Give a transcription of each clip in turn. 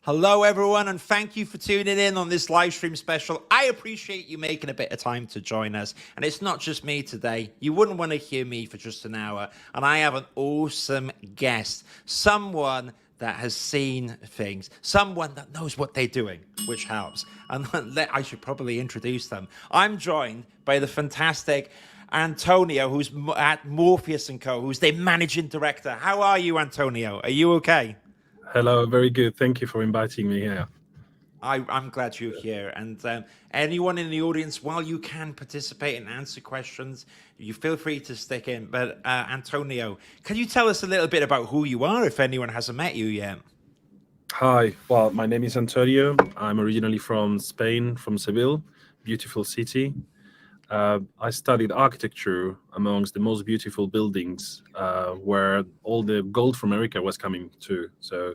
Hello, everyone, and thank you for tuning in on this live stream special. I appreciate you making a bit of time to join us. And it's not just me today. You wouldn't want to hear me for just an hour. And I have an awesome guest, someone that has seen things, someone that knows what they're doing, which helps. And I should probably introduce them. I'm joined by the fantastic Antonio, who's at Morpheus Co, who's the managing director. How are you, Antonio? Are you okay? Hello, very good. Thank you for inviting me here. I'm glad you're here. And anyone in the audience, while you can participate and answer questions, you feel free to stick in. But Antonio, can you tell us a little bit about who you are if anyone hasn't met you yet? Hi, well, my name is Antonio. I'm originally from Spain, from Seville, beautiful city. I studied architecture amongst the most beautiful buildings where all the gold from America was coming to. So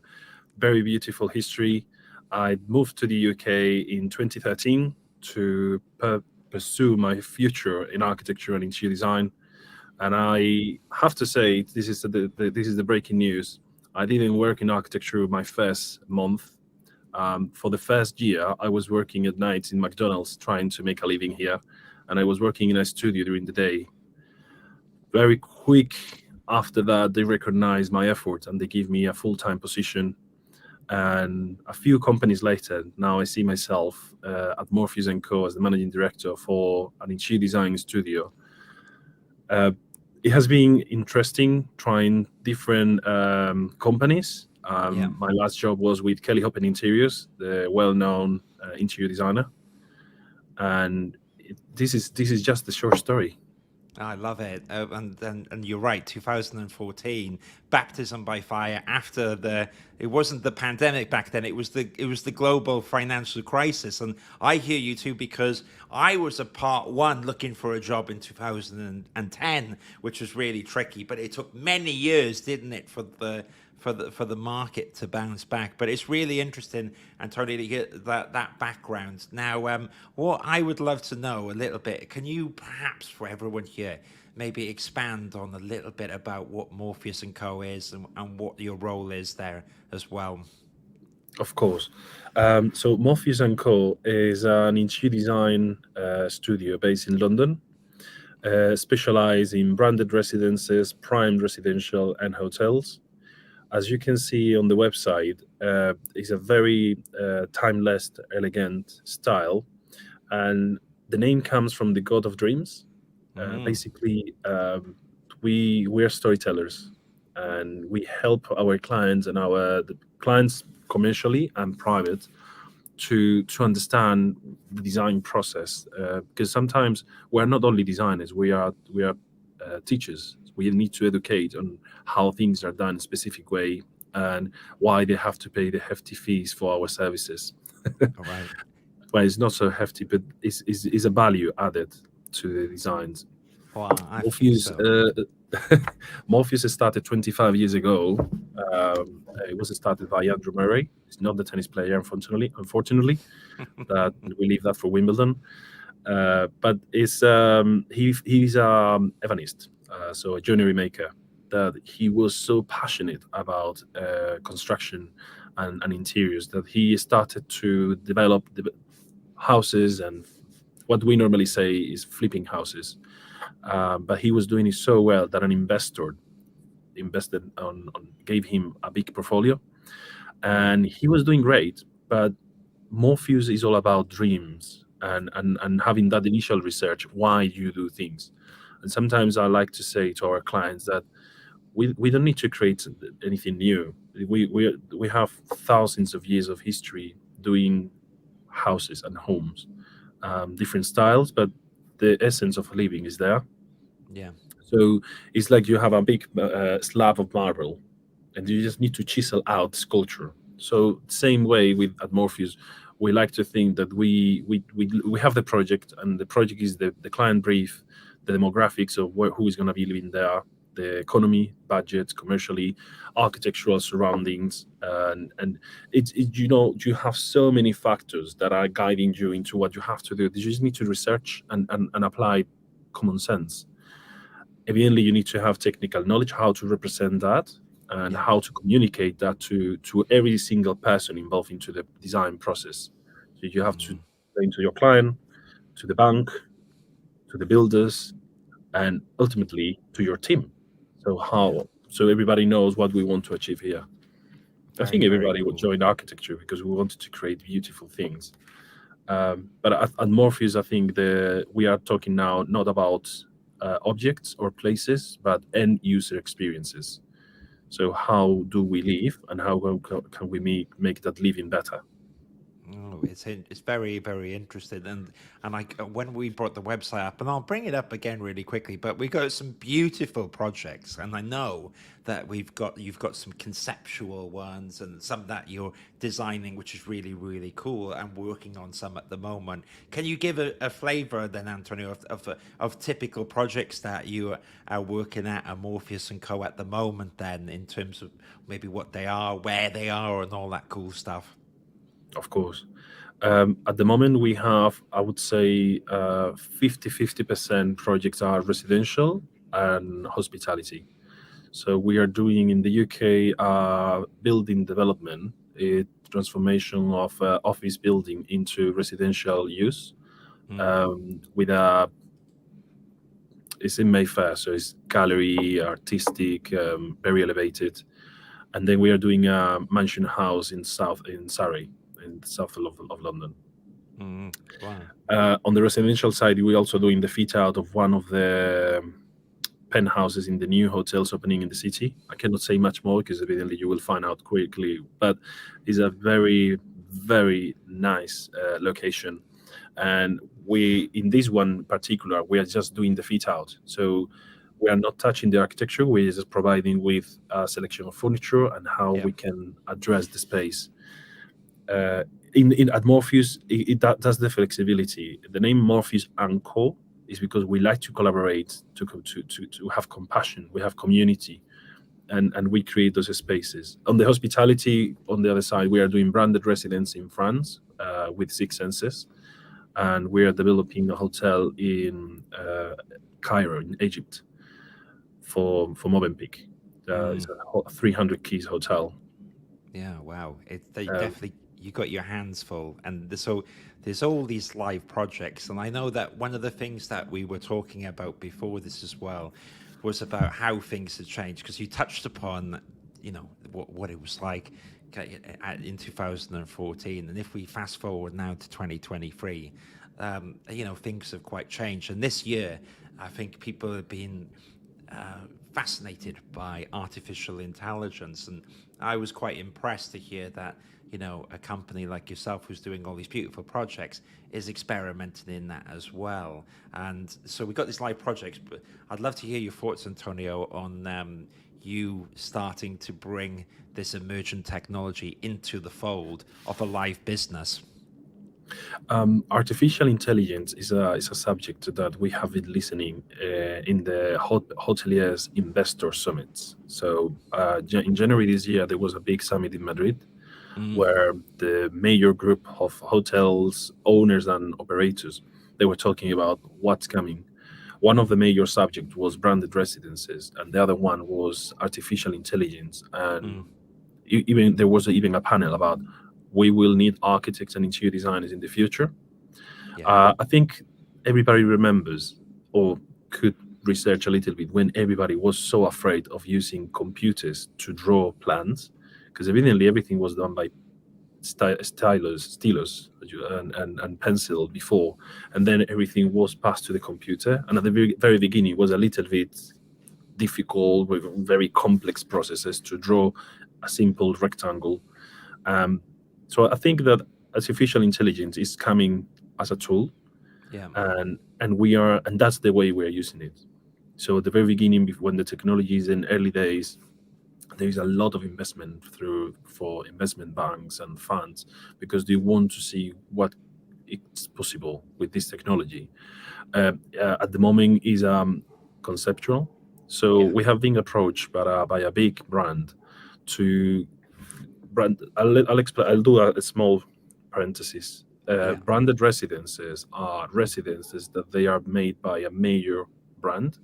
very beautiful history. I moved to the UK in 2013 to pursue my future in architecture and interior design. And I have to say, this is the breaking news. I didn't work in architecture my first month. For the first year, I was working at night in McDonald's trying to make a living here. And I was working in a studio during the day. Very quick after that, they recognized my effort and they gave me a full-time position. And a few companies later, now I see myself at Morpheus Co as the managing director for an interior design studio. It has been interesting trying different companies. My last job was with Kelly Hoppen Interiors, the well-known interior designer. And this is just the short story. I love it, and you're right. 2014, baptism by fire. It wasn't the pandemic back then. It was the global financial crisis. And I hear you too because I was a part one looking for a job in 2010, which was really tricky. But it took many years, didn't it, for the market to bounce back. But it's really interesting, Antonio, to get that background. Now, what I would love to know a little bit, can you perhaps, for everyone here, maybe expand on a little bit about what Morpheus & Co is and what your role is there as well? Of course. So Morpheus & Co is an interior design studio based in London, specialized in branded residences, prime residential and hotels. As you can see on the website, it's a very timeless, elegant style. And the name comes from the god of dreams. Basically, we're storytellers, and we help our clients and the clients commercially and private to understand the design process. Because sometimes we're not only designers, we are teachers. We need to educate on how things are done in a specific way and why they have to pay the hefty fees for our services. All right. Well, it's not so hefty, but it's a value added to the designs. Well, I think Morpheus, so. Morpheus started 25 years ago. It was started by Andrew Murray. He's not the tennis player, unfortunately. That we leave that for Wimbledon. But he's evanist, so a joinery maker. That he was so passionate about construction and interiors that he started to develop the houses and what we normally say is flipping houses. But he was doing it so well that an investor invested gave him a big portfolio, and he was doing great. But Morpheus is all about dreams and having that initial research why you do things. And sometimes I like to say to our clients that we don't need to create anything new. We have thousands of years of history doing houses and homes, different styles, but the essence of living is there. Yeah. So it's like you have a big slab of marble, and you just need to chisel out sculpture. So same way with at Morpheus, we like to think that we have the project, and the project is the client brief, the demographics of who is going to be living there, the economy, budget, commercially, architectural surroundings, and you have so many factors that are guiding you into what you have to do. You just need to research and apply common sense. Evidently, you need to have technical knowledge how to represent that, and Yeah. how to communicate that to every single person involved into the design process. So you have to Mm. explain to your client, to the bank, to the builders, and ultimately to your team. Yeah. So everybody knows what we want to achieve here. I Very, think very everybody would cool. join architecture because we wanted to create beautiful things. But at Morpheus, I think we are talking now not about objects or places, but end user experiences. So how do we live, and how can we make that living better? Oh, it's very, very interesting, and like when we brought the website up, and I'll bring it up again really quickly, but we got some beautiful projects, and I know that you've got some conceptual ones and some that you're designing, which is really, really cool, and working on some at the moment. Can you give a flavor then, Antonio, of typical projects that you are working at Morpheus and Co at the moment, then in terms of maybe what they are, where they are, and all that cool stuff? Of course. At the moment, we have, I would say, 50% projects are residential and hospitality. So we are doing in the UK building development, a transformation of office building into residential use. Mm. With a It's in Mayfair, so it's gallery, artistic, very elevated. And then we are doing a mansion house in Surrey, in the south of London. Mm. Wow. On the residential side, we're also doing the fit out of one of the penthouses in the new hotels opening in the city. I cannot say much more because evidently you will find out quickly, but it's a very, very nice location. And we, in this one in particular, we are just doing the fit out. So we are not touching the architecture. We're just providing with a selection of furniture and how Yeah. we can address the space. Uh, in at Morpheus, that's the flexibility. The name Morpheus and Co is because we like to collaborate, to have compassion. We have community, and we create those spaces. On the hospitality, on the other side, we are doing branded residence in France with Six Senses, and we are developing a hotel in Cairo, in Egypt, for Movenpick. It's Mm. a 300 keys hotel. Yeah. Wow. They Um, definitely you got your hands full, and so there's all these live projects, and I know that one of the things that we were talking about before this as well was about how things have changed because you touched upon, what it was like in 2014, and if we fast forward now to 2023, things have quite changed, and this year, I think people have been fascinated by artificial intelligence, and I was quite impressed to hear that a company like yourself who's doing all these beautiful projects is experimenting in that as well. And so we got these live projects, but I'd love to hear your thoughts, Antonio, on you starting to bring this emergent technology into the fold of a live business. Artificial intelligence is a subject that we have been listening in the hoteliers investor summits. So in January this year, there was a big summit in Madrid Mm. where the major group of hotels owners and operators, they were talking about what's coming. One of the major subjects was branded residences, and the other one was artificial intelligence. And Mm. even there was even a panel about we will need architects and interior designers in the future. Yeah. I think everybody remembers or could research a little bit when everybody was so afraid of using computers to draw plans, because evidently everything was done by stylus, and pencil before, and then everything was passed to the computer. And at the very beginning, it was a little bit difficult with very complex processes to draw a simple rectangle. Um, so I think that artificial intelligence is coming as a tool, Yeah. and that's the way we're using it. So at the very beginning, when the technology is in early days, there is a lot of investment through for investment banks and funds because they want to see what it's possible with this technology. At the moment is conceptual. So Yeah. we have been approached by a big brand to brand. I'll do a small parenthesis. Yeah. Branded residences are residences that they are made by a major brand.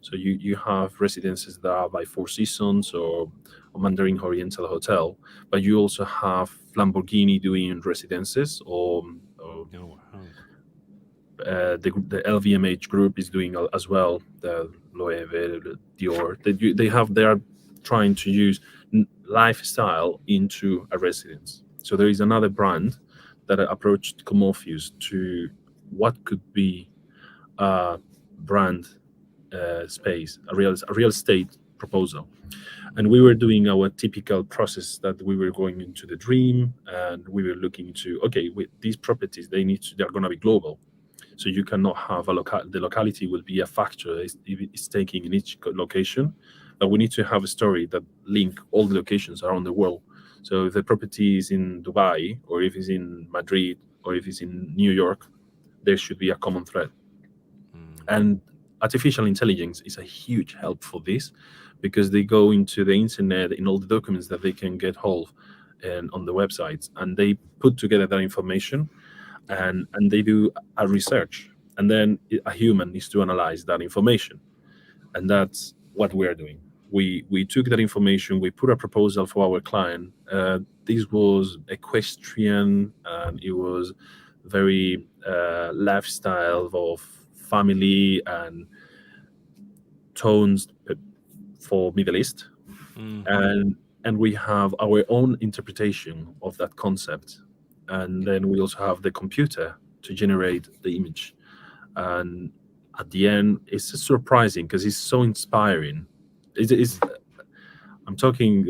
So you have residences that are by Four Seasons or Mandarin Oriental Hotel, but you also have Lamborghini doing residences, or Oh, wow. the LVMH group is doing as well. The Loewe, Dior, they are trying to use lifestyle into a residence. So there is another brand that approached Morpheus to what could be a brand space, a real estate proposal. And we were doing our typical process that we were going into the dream, and we were looking to, okay, with these properties, they're going to be global. So you cannot have the locality will be a factor it's taking in each location, but we need to have a story that link all the locations around the world. So if the property is in Dubai, or if it's in Madrid, or if it's in New York, there should be a common thread. Mm. And artificial intelligence is a huge help for this, because they go into the internet in all the documents that they can get hold and on the websites, and they put together that information, Yeah. and they do a research, and then a human needs to analyze that information. And that's what we're doing. We took that information, we put a proposal for our client. This was equestrian, and it was very lifestyle of family and tones for Middle East. Mm-hmm. And we have our own interpretation of that concept, and Yeah. then we also have the computer to generate the image. And at the end, it's just surprising because it's so inspiring. It's I'm talking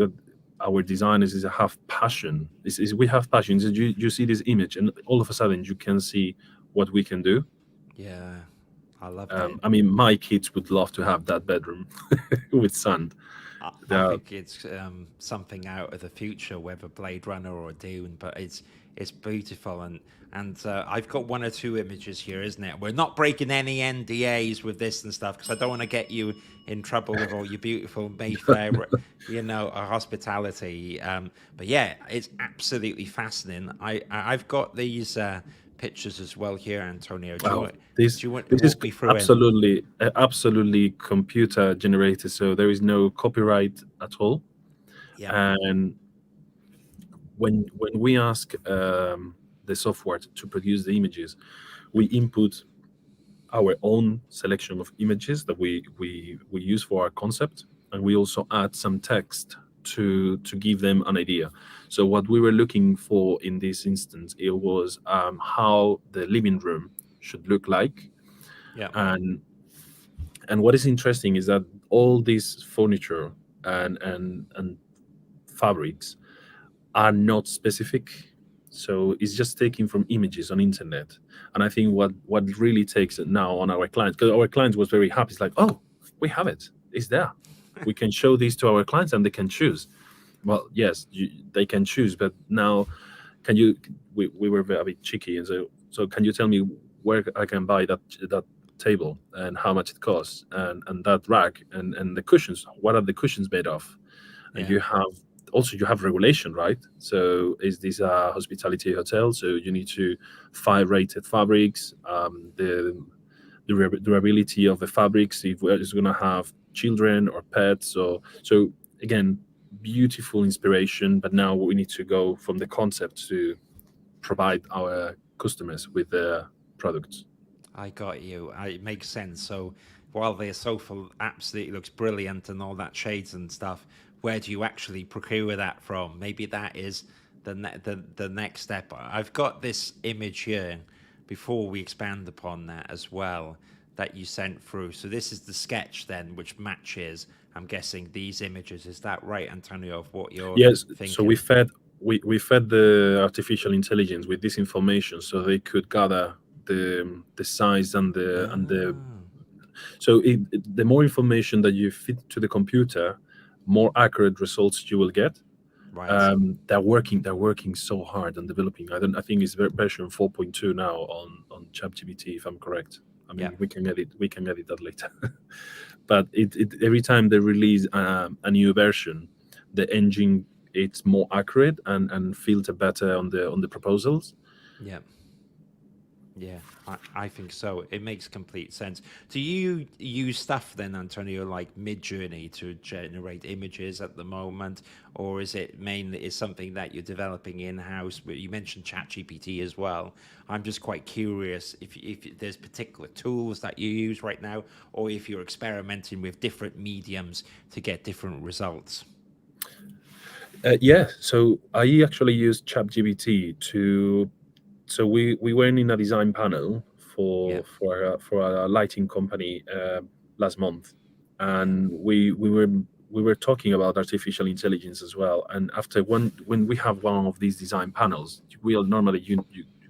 our designers is have passion. We have passion. So you see this image, and all of a sudden you can see what we can do. Yeah. I loved it. I mean, my kids would love to have that bedroom with sand. I They're, think it's something out of the future, whether Blade Runner or Dune, but it's beautiful, and I've got one or two images here, isn't it? We're not breaking any NDAs with this and stuff because I don't want to get you in trouble with all your beautiful Mayfair, hospitality. But yeah, it's absolutely fascinating. I've got these pictures as well here, Antonio. Do you wow, want this do you want to this is walk me through it? absolutely computer generated, so there is no copyright at all. Yeah, And when we ask the software to produce the images, we input our own selection of images that we use for our concept, and we also add some text to give them an idea. So what we were looking for in this instance, it was how the living room should look like. yeah. And and what is interesting is that all this furniture and fabrics are not specific. So it's just taken from images on internet. And I think what really takes it now on our clients, because our clients was very happy. It's like, oh, we have it. It's there. We can show these to our clients and they can choose. Well, yes, they can choose, but now can you? We were a bit cheeky, and so can you tell me where I can buy that table and how much it costs, and that rack and the cushions? What are the cushions made of? And Yeah. you have regulation, right? So is this a hospitality hotel? So you need to 5 rated fabrics, the durability of the fabrics, if it's going to have children or pets. So again, beautiful inspiration, but now we need to go from the concept to provide our customers with the products. I got you. It makes sense. So while the sofa absolutely looks brilliant and all that shades and stuff, where do you actually procure that from? Maybe that is the next step. I've got this image here before we expand upon that as well that you sent through. So this is the sketch then, which matches, I'm guessing, these images. Is that right, Antonio, of what you're Yes, so thinking? we fed the artificial intelligence with this information so they could gather the size and the Ah, so the more information that you feed to the computer, more accurate results you will get. right. They're working so hard on developing. I think it's version 4.2 now on ChatGPT, if I'm correct. I Yeah. mean, we can edit that later. But every time they release a new version, the engine it's more accurate and filter better on the proposals. Yeah. Yeah, I think so. It makes complete sense. Do you use stuff then, Antonio, like Mid-Journey to generate images at the moment, or is it mainly is something that you're developing in-house? But you mentioned ChatGPT as well. I'm just quite curious if there's particular tools that you use right now, or if you're experimenting with different mediums to get different results. Yeah, so I actually used ChatGPT to. So we went in a design panel Yeah, for a lighting company last month, yeah, and we were talking about artificial intelligence as well. And after when we have one of these design panels, we'll normally you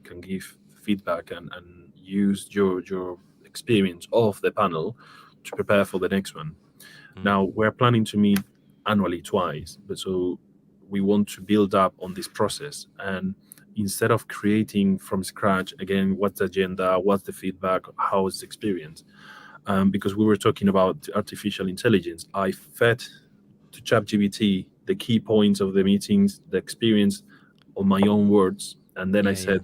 can give feedback and use your experience of the panel to prepare for the next one. mm, Now we're planning to meet annually twice, but so we want to build up on this process. And instead of creating from scratch again, what's the agenda, what's the feedback, how is the experience? Because we were talking about artificial intelligence, I fed to ChatGPT the key points of the meetings, the experience on my own words, and then I yeah, yeah, said,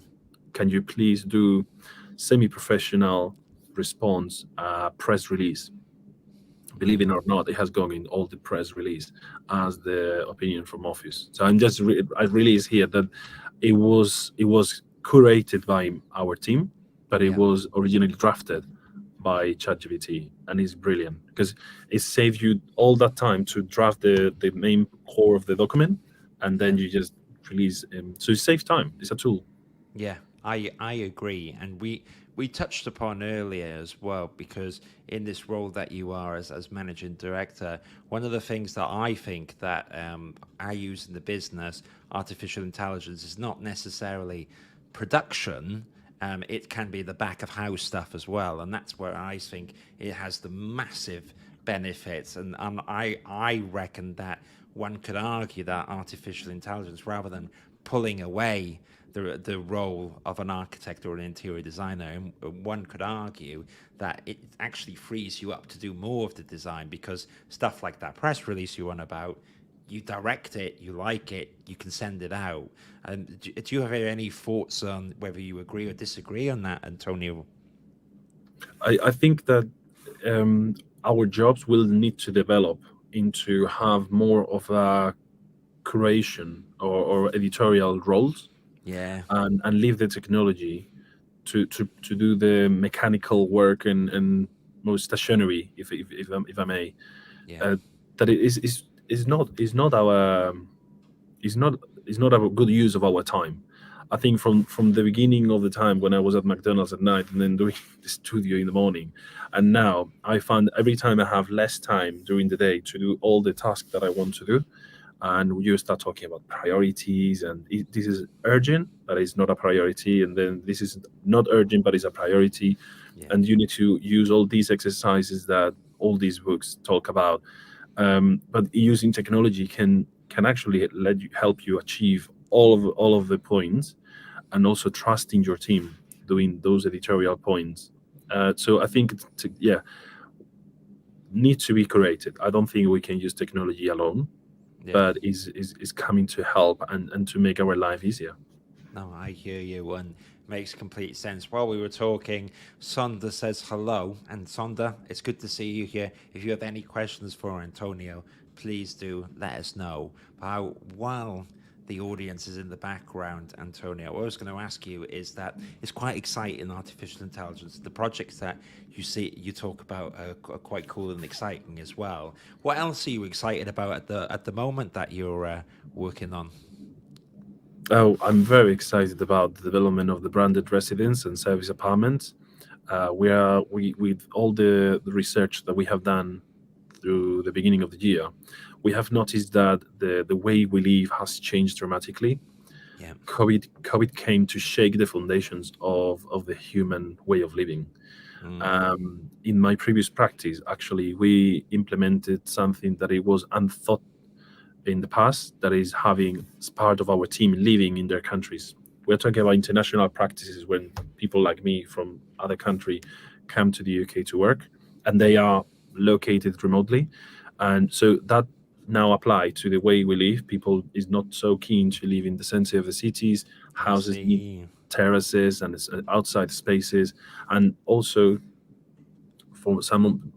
"Can you please do semi-professional response press release?" Believe yeah, it or not, it has gone in all the press release as the opinion from office. So I release here that it was curated by our team, but it yeah, was originally drafted by ChatGPT, and it's brilliant because it saves you all that time to draft the main core of the document, and yeah. then you just release. So it saves time. It's a tool. Yeah, I agree, and we touched upon earlier as well because in this role that you are as managing director, one of the things that I think that I use in the business, artificial intelligence, is not necessarily production. It can be the back of house stuff as well, and that's where I think it has the massive benefits. And I reckon that one could argue that artificial intelligence, rather than pulling away the role of an architect or an interior designer, and one could argue that it actually frees you up to do more of the design because stuff like that press release you want about, you direct it, you like it, you can send it out. And do you have any thoughts on whether you agree or disagree on that, Antonio? I think that um, our jobs will need to develop into have more of a creation or editorial roles, Yeah, and leave the technology to do the mechanical work and more stationary, if I may. yeah, Uh, that it is not our is not is not a good use of our time. I think from the beginning of the time when I was at McDonald's at night and then doing the studio in the morning, and now I find every time I have less time during the day to do all the tasks that I want to do, and you start talking about priorities, and this is urgent but it's not a priority, and then this is not urgent but it's a priority, yeah, and you need to use all these exercises that all these books talk about. But using technology can actually help you achieve all of the points, and also trusting your team doing those editorial points. So I think yeah, need to be created. I don't think we can use technology alone, yeah. but is coming to help and to make our life easier. No, I hear you, and makes complete sense. While we were talking, Sonda says hello, and Sonda, it's good to see you here. If you have any questions for Antonio, please do let us know. While the audience is in the background, Antonio, what I was going to ask you is that it's quite exciting, artificial intelligence. The projects that you talk about are quite cool and exciting as well. What else are you excited about at the moment that you're working on? Oh, I'm very excited about the development of the branded residence and service apartments. We with all the research that we have done through the beginning of the year, we have noticed that the way we live has changed dramatically. Yeah. COVID came to shake the foundations of the human way of living. Mm, In my previous practice, actually, we implemented something that it was unthought in the past, that is having as part of our team living in their countries. We're talking about international practices when people like me from other country come to the UK to work, and they yeah. are located remotely, and so now apply to the way we live. People is not so keen to live in the center of the cities. I Houses need see. terraces and outside spaces, and also for some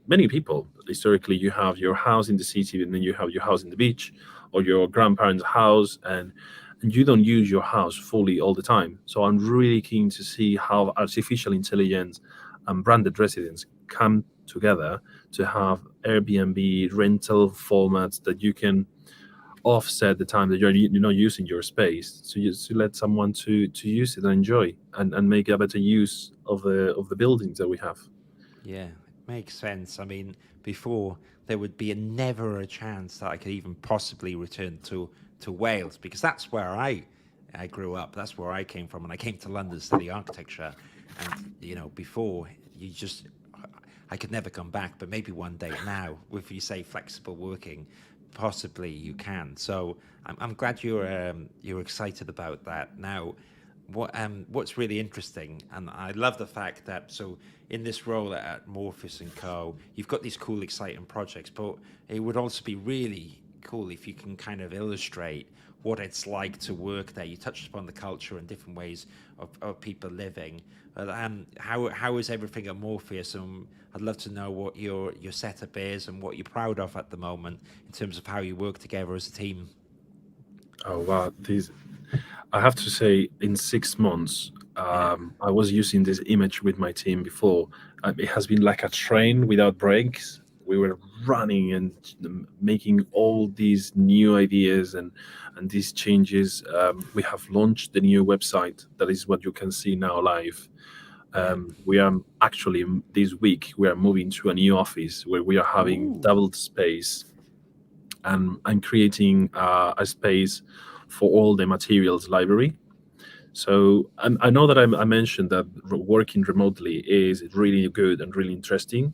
many people historically, you have your house in the city and then you have your house in the beach or your grandparents' house, and you don't use your house fully all the time. So I'm really keen to see how artificial intelligence and branded residence come together to have Airbnb rental formats that you can offset the time that you're not using your space, so you to let someone to use it and enjoy and make a better use of the buildings that we have. Yeah, it makes sense. I mean, before there would be never a chance that I could even possibly return to Wales because that's where I grew up. That's where I came from, and I came to London to study architecture. And before you just I could never come back, but maybe one day now, if you say flexible working, possibly you can. So I'm glad you're excited about that. Now, what's really interesting, and I love the fact that so in this role at Morpheus and Co, you've got these cool, exciting projects, but it would also be really cool if you can kind of illustrate what it's like to work there. You touched upon the culture and different ways of people living. But how is everything at Morpheus? And I'd love to know what your setup is and what you're proud of at the moment in terms of how you work together as a team. Oh wow, these I have to say, in 6 months, Yeah, I was using this image with my team before. It has been like a train without brakes. We were running and making all these new ideas and these changes. We have launched the new website. That is what you can see now live. yeah. We are actually this week we are moving to a new office where we are having Ooh, doubled space, and I'm creating a space for all the materials library. So I know that I mentioned that working remotely is really good and really interesting,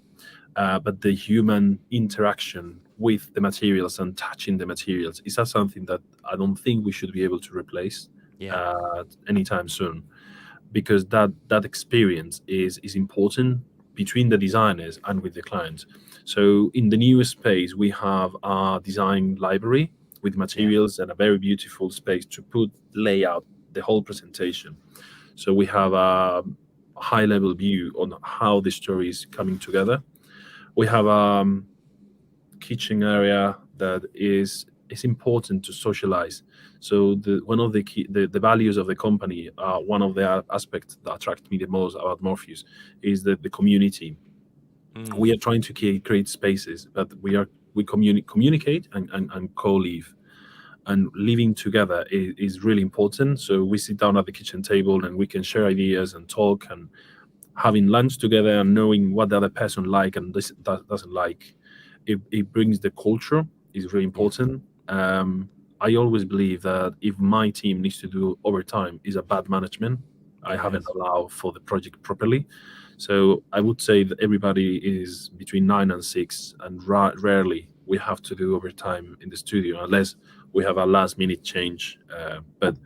but the human interaction with the materials and touching the materials is that something that I don't think we should be able to replace yeah, anytime soon, because that experience is important between the designers and with the clients. So in the new space, we have a design library with yeah, materials and a very beautiful space to put layout the whole presentation. So we have a high level view on how the story is coming together. We have a kitchen area that is important to socialize. So one of the key the values of the company, one of the aspects that attract me the most about Morpheus is the community. We mm, are trying to create spaces that we communicate and co-live, and living together is really important. So we sit down at the kitchen table and we can share ideas and talk, and having lunch together and knowing what the other person like and doesn't like, it brings the culture is really yeah, important. I always believe that if my team needs to do overtime is a bad management. I yeah. It haven't is. allowed for the project properly. So I would say that everybody is between 9 and 6, and rarely we have to do overtime in the studio unless we have a last minute change. But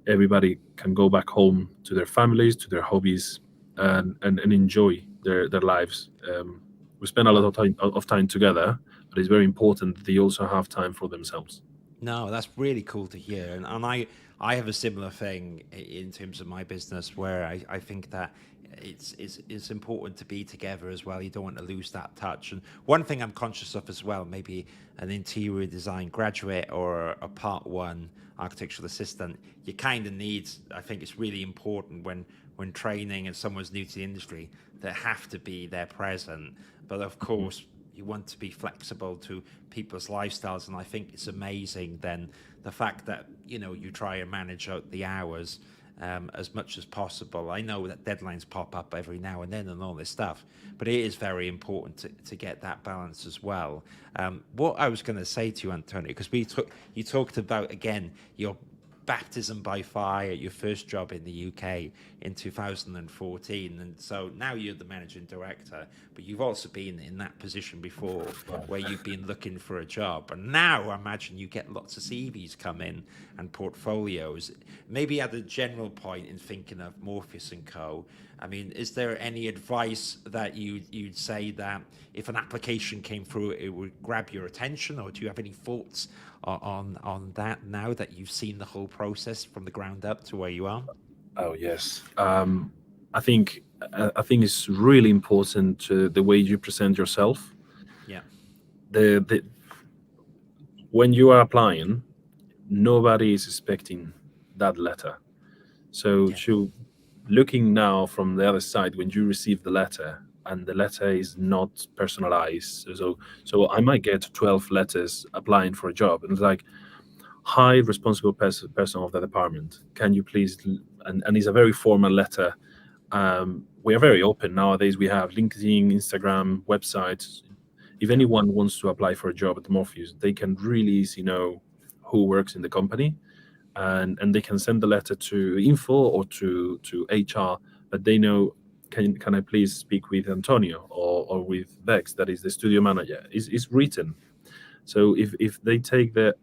everybody can go back home to their families, to their hobbies, and enjoy their lives. We spend a lot Well, of time together, but it's very important that they also have time for themselves. no, that's really cool to hear. And I have a similar thing in terms of my business where I think that it's important to be together as well. You don't want to lose that touch. And one thing I'm conscious of as well, maybe an interior design graduate or a part one architectural assistant, you kind of need, I think it's really important when training and someone's new to the industry, they have to be there present. But of course, you want to be flexible to people's lifestyles, and I think it's amazing then the fact that you try and manage out the hours as much as possible. I know that deadlines pop up every now and then and all this stuff, but it is very important to get that balance as well. What I was going to say to you, Antonio, because you talked about again your baptism by fire, your first job in the UK in 2014. And so now you're the managing director, but you've also been in that position before where you've been looking for a job. And now I imagine you get lots of CVs come in and portfolios. Maybe at a general point in thinking of Morpheus and Co., I mean, is there any advice that you'd say that if an application came through, it would grab your attention, or do you have any thoughts on that now that you've seen the whole process from the ground up to where you are? Oh yes. I think it's really important the way you present yourself. Yeah, The when you are applying, nobody is expecting that letter. So yeah, looking now from the other side, when you receive the letter and the letter is not personalized, so I might get 12 letters applying for a job, and it's like, hi, responsible person of the department, can you please, and it's a very formal letter. We are very open nowadays. We have LinkedIn, Instagram, websites. If yeah, anyone wants to apply for a job at Morpheus, they can really easy know who works in the company, and they can send the letter to info or to HR, but they know, can I please speak with Antonio or with Vex, that is the studio manager. It's written. So if they take the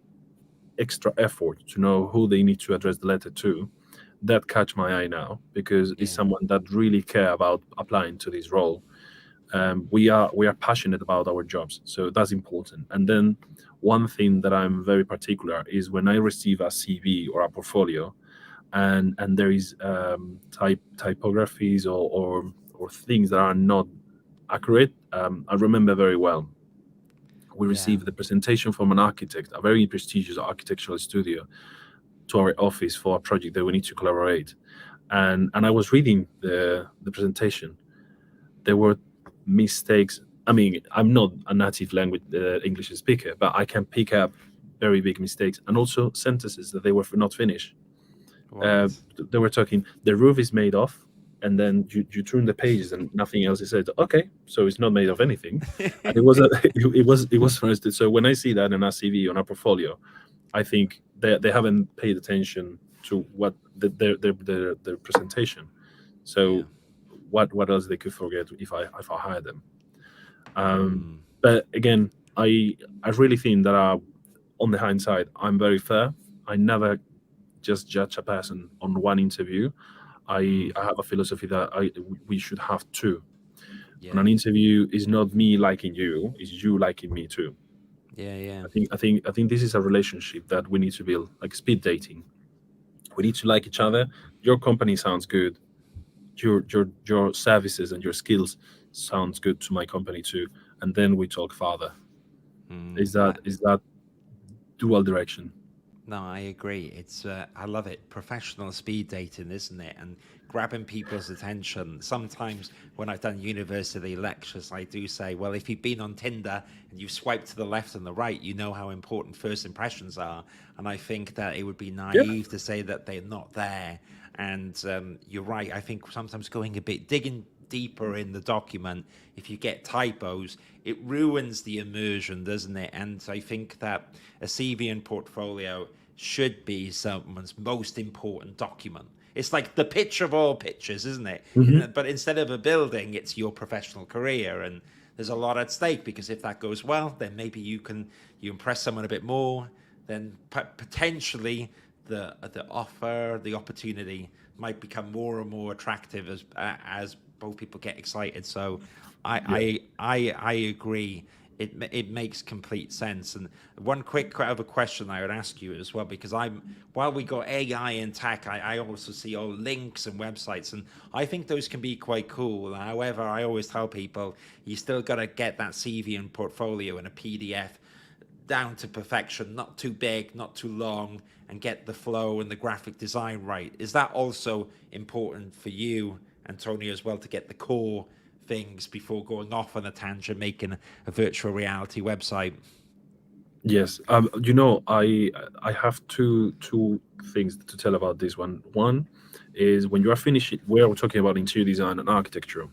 extra effort to know who they need to address the letter to, that catch my eye now, because it's yeah, someone that really care about applying to this role. We are passionate about our jobs, so that's important. And then one thing that I'm very particular is when I receive a CV or a portfolio, and there is typographies or things that are not accurate. I remember very well, we yeah, received the presentation from an architect, a very prestigious architectural studio, to our office for a project that we need to collaborate. And I was reading the presentation. There were mistakes. I mean, I'm not a native language English speaker, but I can pick up very big mistakes, and also sentences that they were not finished. uh, right. they were talking, the roof is made of, and then you turn the pages and nothing else is said. Okay, so it's not made of anything. And it was it was first. So when I see that in a CV on a portfolio, I think they haven't paid attention to what their presentation. Yeah. So what else they could forget if I hire them. um, Mm, but again, I really think that on the hindsight, I'm very fair. I never just judge a person on one interview. I, mm, I have a philosophy that we should have two. On yeah, an interview, is not me liking you, is you liking me too. yeah, yeah. I think this is a relationship that we need to build, like speed dating. We need to like each other. Your company sounds good. Your services and your skills sounds good to my company too. And then we talk further. Mm, Is that dual direction? no, I agree. It's I love it. Professional speed dating, isn't it? And grabbing people's attention. Sometimes when I've done university lectures, I do say, well, if you've been on Tinder and you've swiped to the left and the right, you know how important first impressions are. And I think that it would be Yeah. naive to say that they're not there. And you're right. I think sometimes going a bit digging deeper in the document, if you get typos, it ruins the immersion, doesn't it? And I think that a CV and portfolio should be someone's most important document. It's like the pitch of all pitches, isn't it? Hmm. But instead of a building, it's your professional career, and there's a lot at stake, because if that goes well, then maybe you impress someone a bit more, then potentially the offer, the opportunity might become more and more attractive as both people get excited. So Yeah. I agree. It makes complete sense. And one quick other question I would ask you as well, because while we got AI in tech, I also see all links and websites, and I think those can be quite cool. However, I always tell people you still got to get that CV and portfolio in a PDF down to perfection, not too big, not too long, and get the flow and the graphic design right. Is that also important for you, Antonio, as well, to get the core things before going off on a tangent, making a virtual reality website? Yes. I have two things to tell about this one. One is, when you are finished, we're talking about interior design and architecture.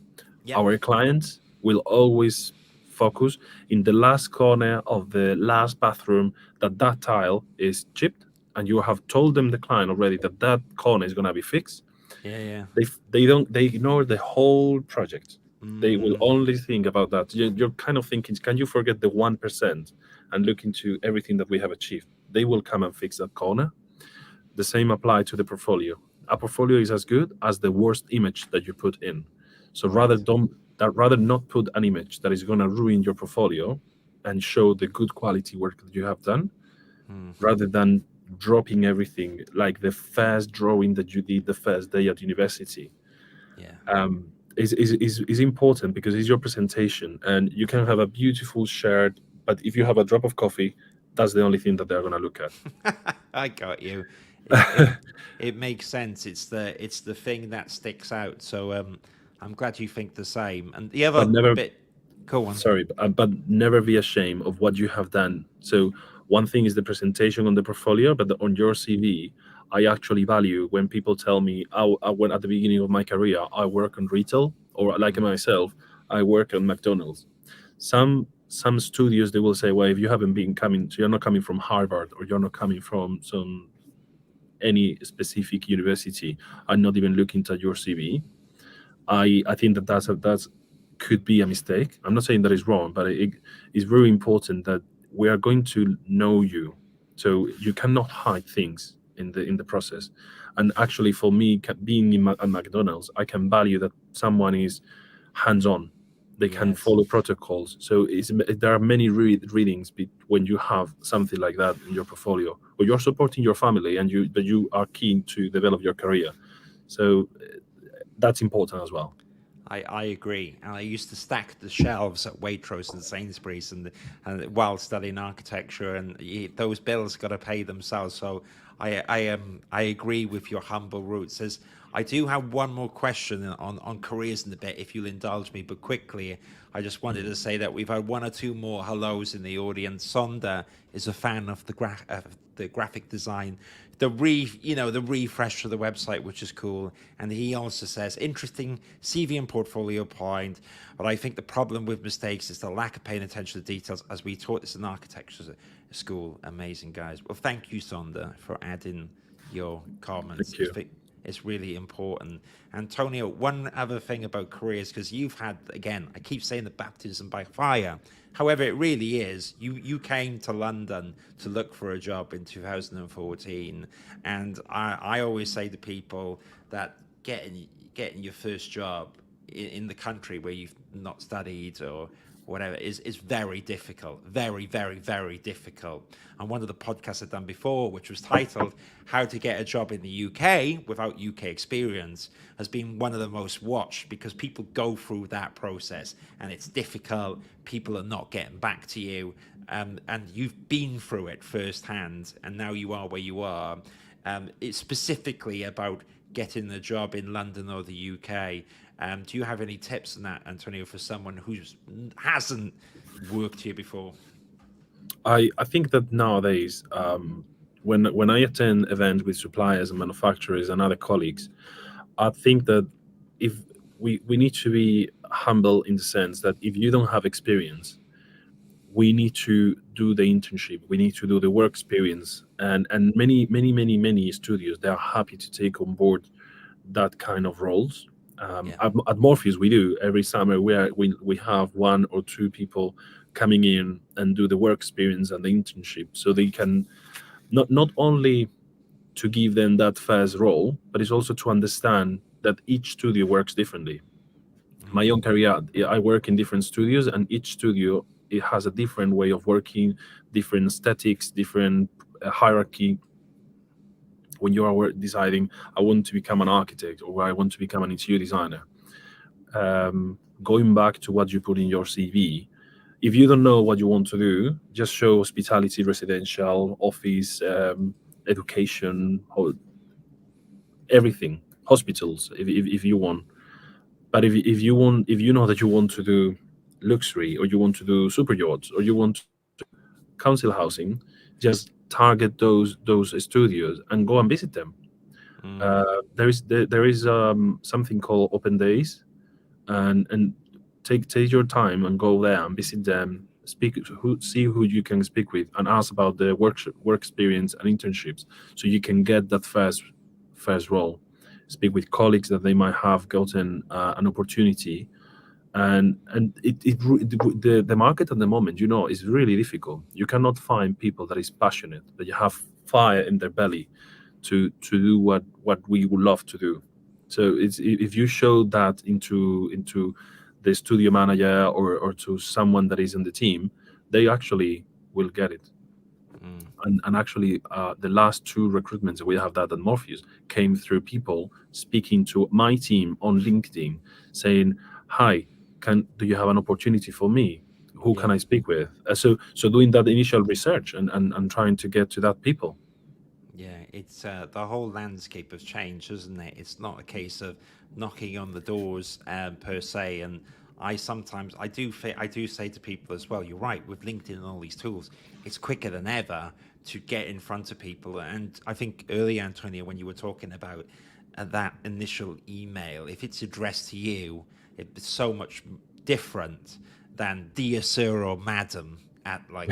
Yep. Our clients will always focus in the last corner of the last bathroom, that tile is chipped, and you have told them, the client, already, that that corner is going to be fixed, Yeah, yeah. they ignore the whole project. They will Mm, only think about that. You're kind of thinking, can you forget the 1% and look into everything that we have achieved? They will come and fix that corner. The same apply to the portfolio. A portfolio is as good as the worst image that you put in. So right. rather not put an image that is going to ruin your portfolio and show the good quality work that you have done, Mm, rather than dropping everything like the first drawing that you did the first day at university. yeah. Is important, because it's your presentation, and you can have a beautiful shirt, but if you have a drop of coffee, that's the only thing that they're going to look at. I got you. It makes sense. It's the thing that sticks out. So I'm glad you think the same. And the other But never, bit, go on. sorry, but never be ashamed of what you have done. So one thing is the presentation on the portfolio, but on your CV, I actually value when people tell me, oh, when at the beginning of my career I work on retail, or like Mm, myself, I work on McDonald's. Some studios, they will say, well, if you haven't been coming, so you're not coming from Harvard, or you're not coming from some any specific university, I'm not even looking at your CV. I think that that's could be a mistake. I'm not saying that is wrong, but it is very important that we are going to know you, so you cannot hide things in the process. And actually, for me, being at McDonald's, I can value that someone is hands on. They can yes. follow protocols. So there are many readings when you have something like that in your portfolio, or you're supporting your family, and you are keen to develop your career. So that's important as well. I agree. And I used to stack the shelves at Waitrose and Sainsbury's, and while studying architecture, and those bills got to pay themselves. So I agree with your humble roots. As I do have one more question on careers in a bit, if you'll indulge me, but quickly, I just wanted to say that we've had one or two more hellos in the audience. Sonda is a fan of the graphic design, the refresh of the website, which is cool. And he also says interesting CV and portfolio point, but I think the problem with mistakes is the lack of paying attention to details, as we taught this in architecture school. Amazing, guys. Well, thank you, Sonda, for adding your comments. Thank you. It's really important. Antonio, one other thing about careers, because you've had, again, I keep saying the baptism by fire. However, it really is. You came to London to look for a job in 2014, and I always say to people that getting your first job in the country where you've not studied or whatever is very difficult, very difficult. And one of the podcasts I've done before, which was titled "How to Get a Job in the UK Without UK Experience," has been one of the most watched, because people go through that process and it's difficult. People are not getting back to you, and you've been through it firsthand, and now you are where you are. It's specifically about getting a job in London or the UK. Do you have any tips on that, Antonio, for someone who hasn't worked here before? I think that nowadays, when I attend events with suppliers and manufacturers and other colleagues, I think that if we need to be humble, in the sense that if you don't have experience, we need to do the internship, we need to do the work experience, and many studios, they are happy to take on board that kind of roles. Yeah. At Morpheus, we do every summer. We have one or two people coming in and do the work experience and the internship, so they can not only to give them that first role, but it's also to understand that each studio works differently. My Mm, own career, I work in different studios, and each studio, it has a different way of working, different aesthetics, different hierarchy. When you are deciding, I want to become an architect, or I want to become an interior designer, going back to what you put in your CV, if you don't know what you want to do, just show hospitality, residential, office, education, everything, hospitals, if you want. But if you want, if you know that you want to do luxury, or you want to do super yachts, or you want to do council housing, just target those studios and go and visit them. mm, There is something called open days, and take your time and go there and visit them. see who you can speak with, and ask about the work experience and internships, so you can get that first role. Speak with colleagues that they might have gotten an opportunity, and the market at the moment, is really difficult. You cannot find people that is passionate, that you have fire in their belly to do what we would love to do. So if you show that into the studio manager, or to someone that is in the team, they actually will get it. Mm. And actually, the last two recruitments that we have that at Morpheus came through people speaking to my team on LinkedIn, saying, "Hi, can do you have an opportunity for me? Who can Yeah. I speak with?" So doing that initial research, and trying to get to that people. Yeah, it's the whole landscape has changed, isn't it? It's not a case of knocking on the doors per se. And I do say to people as well. You're right, with LinkedIn and all these tools, it's quicker than ever to get in front of people. And I think earlier, Antonio, when you were talking about that initial email, if it's addressed to you, it's so much different than dear sir or madam at like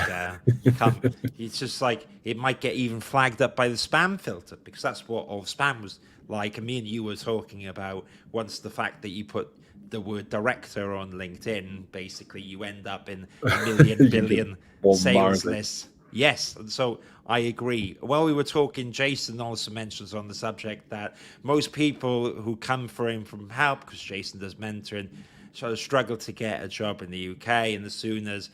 come. It's just like it might get even flagged up by the spam filter, because that's what all spam was like. And me and you were talking about once the fact that you put the word director on LinkedIn, basically you end up in a million You get billion sales bombarded. lists. Yes, and so I agree. While we were talking, Jason also mentions on the subject that most people who come for him from help, because Jason does mentoring, sort of struggle to get a job in the UK. And as soon as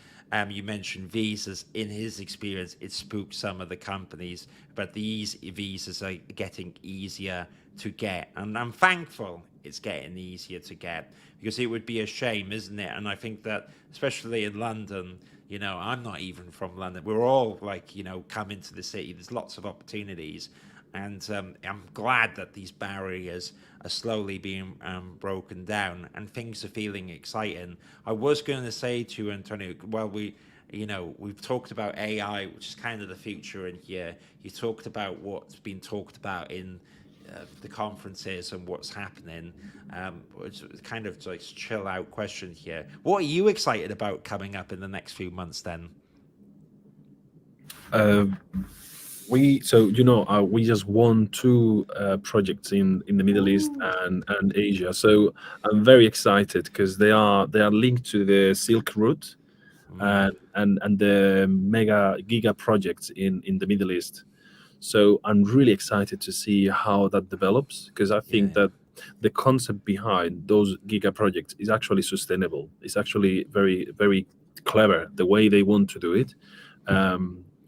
you mentioned visas, in his experience, it spooked some of the companies, but these visas are getting easier to get. And I'm thankful it's getting easier to get, because it would be a shame, isn't it? And I think that, especially in London, I'm not even from London. We're all like, come into the city. There's lots of opportunities. And I'm glad that these barriers are slowly being broken down, and things are feeling exciting. I was going to say to you, Antonio, well, we've talked about AI, which is kind of the future in here. You talked about what's been talked about in the conferences and what's happening. It's kind of like chill out question here. What are you excited about coming up in the next few months then? Uh, we just won two projects in the Middle East Ooh. and Asia. So I'm very excited because they are linked to the Silk Route, Mm, and the mega giga projects in the Middle East. So I'm really excited to see how that develops, because I think yeah. that the concept behind those giga projects is actually sustainable. It's actually very, very clever the way they want to do it.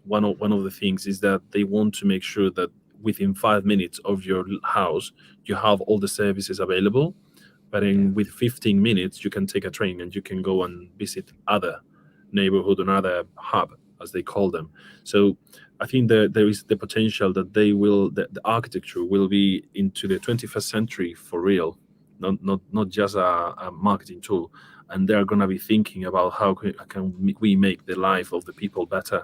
One of the things is that they want to make sure that within 5 minutes of your house you have all the services available, but Yeah. in with 15 minutes you can take a train and you can go and visit other neighborhood, another hub, as they call them. So I think that there is the potential that the architecture will be into the 21st century for real, not just a marketing tool. And they're going to be thinking about how can we make the life of the people better.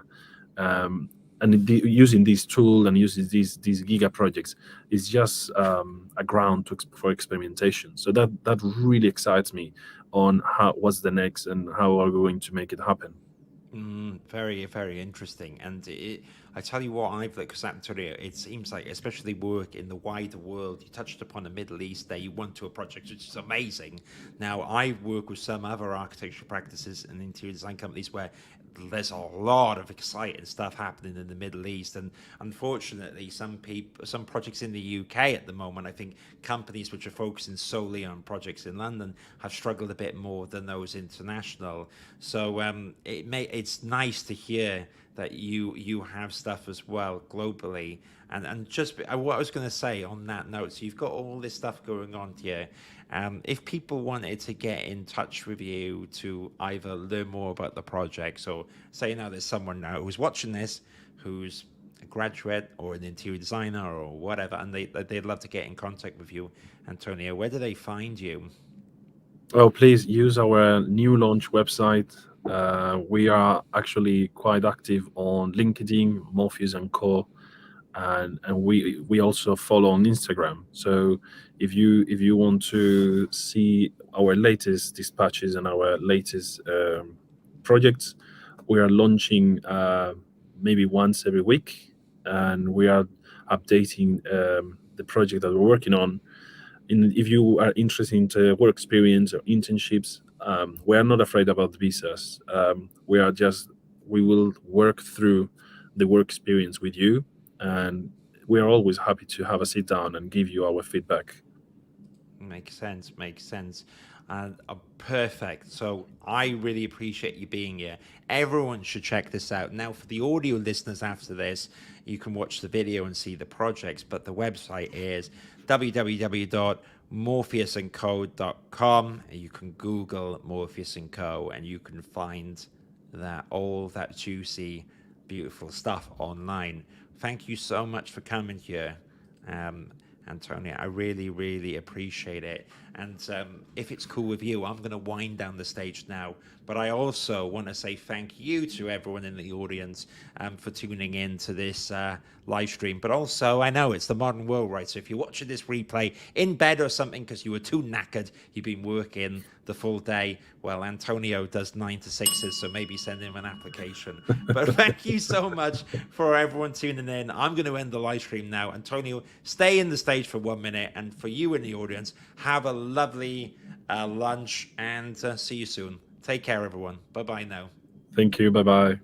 um, and using this tool and using these giga projects is just a ground for experimentation. So that really excites me on how what's the next and how are we going to make it happen. Very, very interesting. And I tell you what, I've looked, because Antonio, it seems like, especially work in the wider world, you touched upon the Middle East there, you went to a project which is amazing. Now, I work with some other architecture practices and interior design companies where there's a lot of exciting stuff happening in the Middle East. And unfortunately, some projects in the UK at the moment, I think companies which are focusing solely on projects in London have struggled a bit more than those international. So it's nice to hear that you have stuff as well globally. And just what I was going to say on that note, so you've got all this stuff going on here. If people wanted to get in touch with you to either learn more about the projects, or say now there's someone now who's watching this who's a graduate or an interior designer or whatever, and they'd love to get in contact with you, Antonio, where do they find you? Oh, please use our new launch website. We are actually quite active on LinkedIn, Morpheus and Co, and we also follow on Instagram. So if you want to see our latest dispatches and our latest projects, We are launching maybe once every week, and we are updating the project that we're working on. If you are interested in work experience or internships, we are not afraid about visas. We will work through the work experience with you, and we are always happy to have a sit down and give you our feedback. Makes sense. Makes sense. Perfect. So I really appreciate you being here. Everyone should check this out. Now, for the audio listeners after this, you can watch the video and see the projects, but the website is www.morpheusandco.com. You can Google Morpheus and Co. and you can find that all that juicy, beautiful stuff online. Thank you so much for coming here. Um, Antonio, I really, really appreciate it. And if it's cool with you, I'm going to wind down the stage now. But I also want to say thank you to everyone in the audience for tuning in to this live stream. But also, I know it's the modern world, right? So if you're watching this replay in bed or something because you were too knackered, you've been working the full day, well, Antonio does 9 to 6s, so maybe send him an application. But thank you so much for everyone tuning in. I'm going to end the live stream now. Antonio, stay in the stage for 1 minute. And for you in the audience, have a lovely lunch and see you soon. Take care, everyone. Bye-bye now. Thank you. Bye bye.